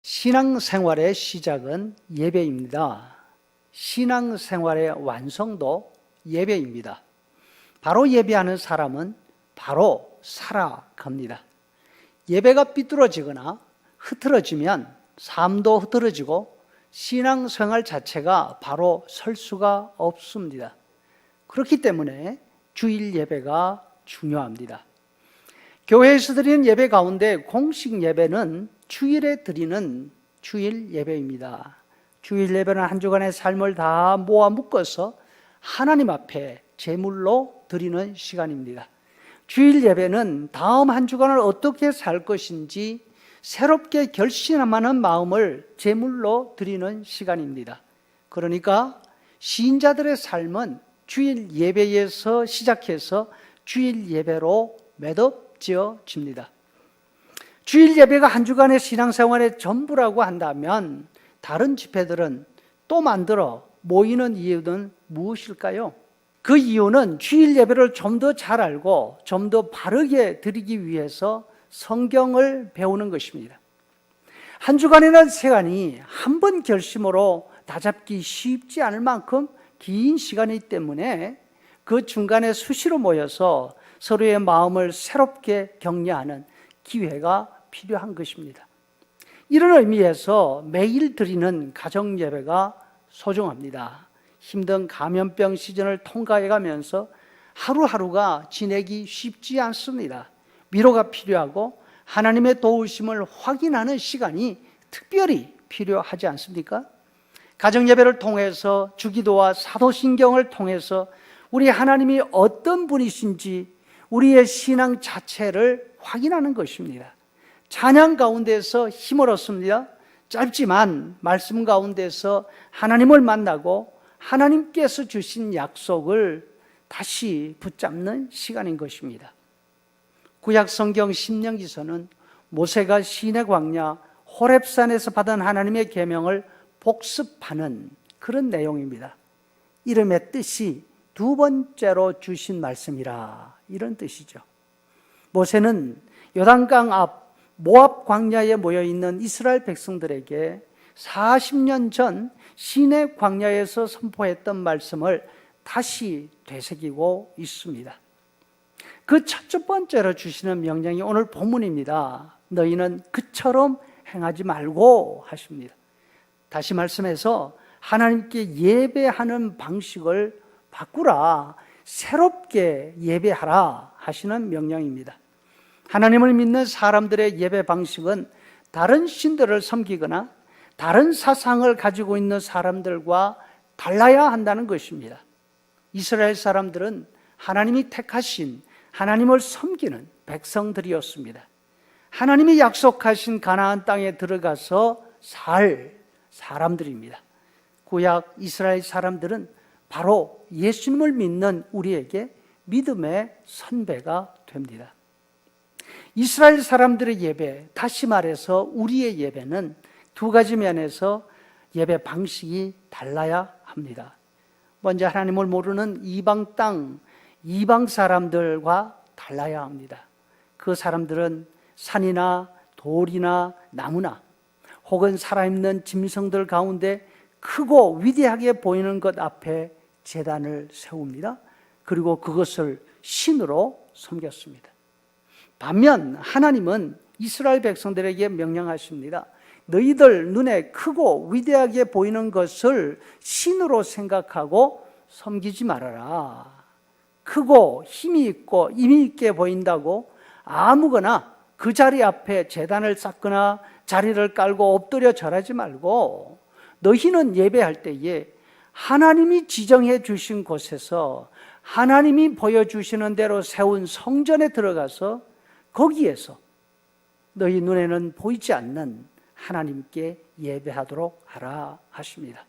신앙생활의 시작은 예배입니다. 신앙생활의 완성도 예배입니다. 바로 예배하는 사람은 바로 살아갑니다. 예배가 삐뚤어지거나 흐트러지면 삶도 흐트러지고 신앙생활 자체가 바로 설 수가 없습니다. 그렇기 때문에 주일 예배가 중요합니다. 교회에서 드리는 예배 가운데 공식 예배는 주일에 드리는 주일 예배입니다. 주일 예배는 한 주간의 삶을 다 모아 묶어서 하나님 앞에 제물로 드리는 시간입니다. 주일 예배는 다음 한 주간을 어떻게 살 것인지 새롭게 결심하는 마음을 제물로 드리는 시간입니다. 그러니까 신자들의 삶은 주일 예배에서 시작해서 주일 예배로 매듭지어집니다. 주일 예배가 한 주간의 신앙생활의 전부라고 한다면 다른 집회들은 또 만들어 모이는 이유는 무엇일까요? 그 이유는 주일 예배를 좀 더 잘 알고 좀 더 바르게 드리기 위해서 성경을 배우는 것입니다. 한 주간이라는 시간이 한 번 결심으로 다잡기 쉽지 않을 만큼 긴 시간이기 때문에 그 중간에 수시로 모여서 서로의 마음을 새롭게 격려하는 기회가 필요한 것입니다. 이런 의미에서 매일 드리는 가정 예배가 소중합니다. 힘든 감염병 시즌을 통과해 가면서 하루하루가 지내기 쉽지 않습니다. 위로가 필요하고 하나님의 도우심을 확인하는 시간이 특별히 필요하지 않습니까? 가정 예배를 통해서 주기도와 사도신경을 통해서 우리 하나님이 어떤 분이신지 우리의 신앙 자체를 확인하는 것입니다. 찬양 가운데서 힘을 얻습니다. 짧지만 말씀 가운데서 하나님을 만나고 하나님께서 주신 약속을 다시 붙잡는 시간인 것입니다. 구약 성경 신명기서는 모세가 시내 광야 호렙산에서 받은 하나님의 계명을 복습하는 그런 내용입니다. 이름의 뜻이 두 번째로 주신 말씀이라, 이런 뜻이죠. 모세는 요단강 앞 모압 광야에 모여있는 이스라엘 백성들에게 40년 전 시내 광야에서 선포했던 말씀을 다시 되새기고 있습니다. 그 첫 번째로 주시는 명령이 오늘 본문입니다. 너희는 그처럼 행하지 말고 하십니다. 다시 말씀해서 하나님께 예배하는 방식을 바꾸라, 새롭게 예배하라 하시는 명령입니다. 하나님을 믿는 사람들의 예배 방식은 다른 신들을 섬기거나 다른 사상을 가지고 있는 사람들과 달라야 한다는 것입니다. 이스라엘 사람들은 하나님이 택하신 하나님을 섬기는 백성들이었습니다. 하나님이 약속하신 가나안 땅에 들어가서 살 사람들입니다. 구약 이스라엘 사람들은 바로 예수님을 믿는 우리에게 믿음의 선배가 됩니다. 이스라엘 사람들의 예배, 다시 말해서 우리의 예배는 두 가지 면에서 예배 방식이 달라야 합니다. 먼저 하나님을 모르는 이방 땅, 이방 사람들과 달라야 합니다. 그 사람들은 산이나 돌이나 나무나 혹은 살아있는 짐승들 가운데 크고 위대하게 보이는 것 앞에 제단을 세웁니다. 그리고 그것을 신으로 섬겼습니다. 반면 하나님은 이스라엘 백성들에게 명령하십니다. 너희들 눈에 크고 위대하게 보이는 것을 신으로 생각하고 섬기지 말아라. 크고 힘이 있고 의미 있게 보인다고 아무거나 그 자리 앞에 제단을 쌓거나 자리를 깔고 엎드려 절하지 말고 너희는 예배할 때에 하나님이 지정해 주신 곳에서 하나님이 보여주시는 대로 세운 성전에 들어가서 거기에서 너희 눈에는 보이지 않는 하나님께 예배하도록 하라 하십니다.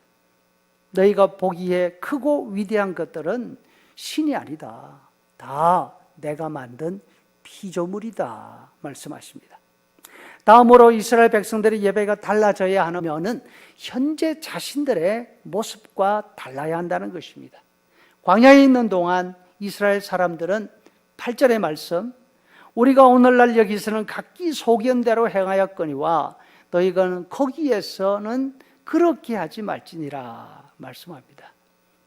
너희가 보기에 크고 위대한 것들은 신이 아니다. 다 내가 만든 피조물이다 말씀하십니다. 다음으로 이스라엘 백성들의 예배가 달라져야 하면은 현재 자신들의 모습과 달라야 한다는 것입니다. 광야에 있는 동안 이스라엘 사람들은 8절의 말씀, 우리가 오늘날 여기서는 각기 소견대로 행하였거니와 너희는 거기에서는 그렇게 하지 말지니라 말씀합니다.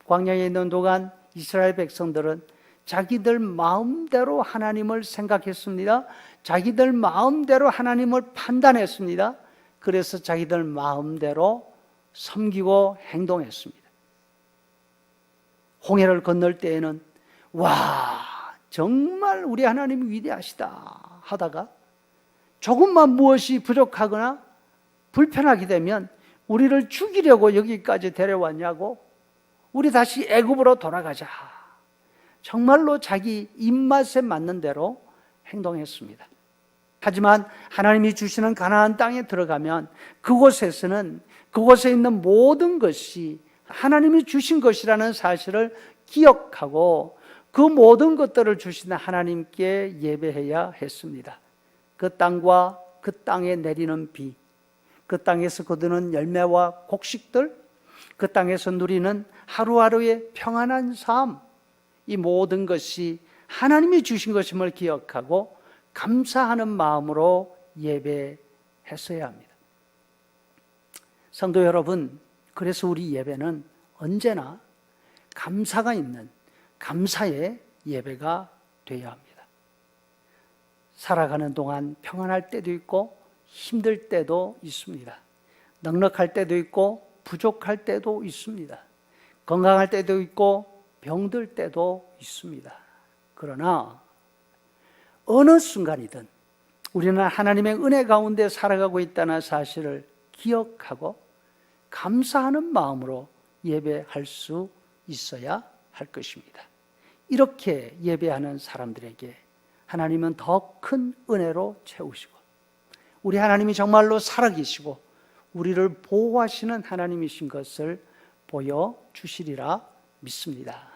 광야에 있는 동안 이스라엘 백성들은 자기들 마음대로 하나님을 생각했습니다. 자기들 마음대로 하나님을 판단했습니다. 그래서 자기들 마음대로 섬기고 행동했습니다. 홍해를 건널 때에는 와, 정말 우리 하나님이 위대하시다 하다가 조금만 무엇이 부족하거나 불편하게 되면 우리를 죽이려고 여기까지 데려왔냐고, 우리 다시 애굽으로 돌아가자, 정말로 자기 입맛에 맞는 대로 행동했습니다. 하지만 하나님이 주시는 가나안 땅에 들어가면 그곳에서는 그곳에 있는 모든 것이 하나님이 주신 것이라는 사실을 기억하고 그 모든 것들을 주시는 하나님께 예배해야 했습니다. 그 땅과 그 땅에 내리는 비, 그 땅에서 거두는 열매와 곡식들, 그 땅에서 누리는 하루하루의 평안한 삶, 이 모든 것이 하나님이 주신 것임을 기억하고 감사하는 마음으로 예배했어야 합니다. 성도 여러분, 그래서 우리 예배는 언제나 감사가 있는 감사의 예배가 되어야 합니다. 살아가는 동안 평안할 때도 있고 힘들 때도 있습니다. 넉넉할 때도 있고 부족할 때도 있습니다. 건강할 때도 있고 병들 때도 있습니다. 그러나 어느 순간이든 우리는 하나님의 은혜 가운데 살아가고 있다는 사실을 기억하고 감사하는 마음으로 예배할 수 있어야 할 것입니다. 이렇게 예배하는 사람들에게 하나님은 더 큰 은혜로 채우시고 우리 하나님이 정말로 살아계시고 우리를 보호하시는 하나님이신 것을 보여주시리라 믿습니다.